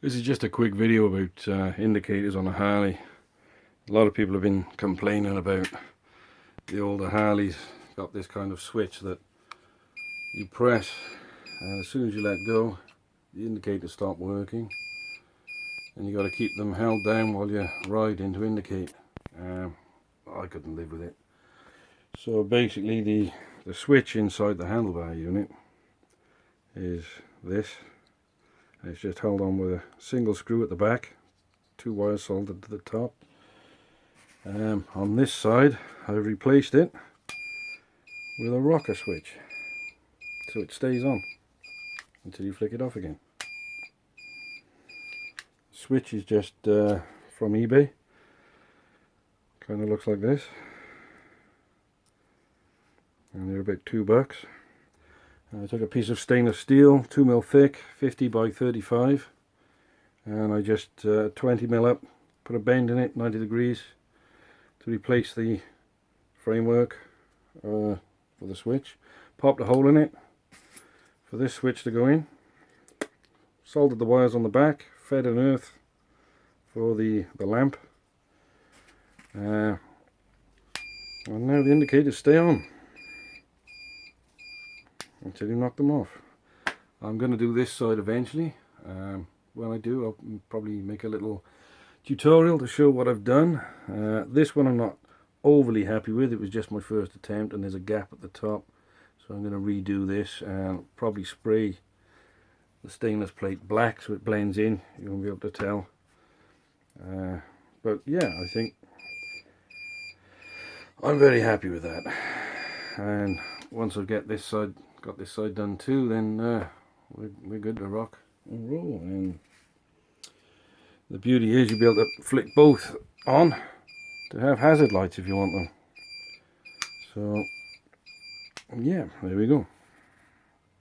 This is just a quick video about indicators on a Harley. A lot of people have been complaining about the older Harleys. Got this kind of switch that you press, and as soon as you let go, the indicators stop working, and you got to keep them held down while you're riding to indicate. I couldn't live with it. So basically, the switch inside the handlebar unit is this. It's just held on with a single screw at the back, 2 wires soldered to the top. On this side, I've replaced it with a rocker switch, so it stays on until you flick it off again. Switch is just from eBay. Kind of looks like this, and they're about $2. I took a piece of stainless steel, 2mm thick, 50 by 35, and I just 20mm up, put a bend in it, 90 degrees, to replace the framework for the switch. Popped a hole in it for this switch to go in, soldered the wires on the back, fed an earth for the lamp, and now the indicators stay on until you knock them off. I'm going to do this side eventually. When I do, I'll probably make a little tutorial to show what I've done. This one I'm not overly happy with. It was just my first attempt, and there's a gap at the top, so I'm going to redo this and probably spray the stainless plate black so it blends in. You won't be able to tell. But yeah, I think I'm very happy with that. And once I get this side, got this side done too, then we're good to rock and roll. And the beauty is you'll be able to flick both on to have hazard lights if you want them. So yeah, there we go.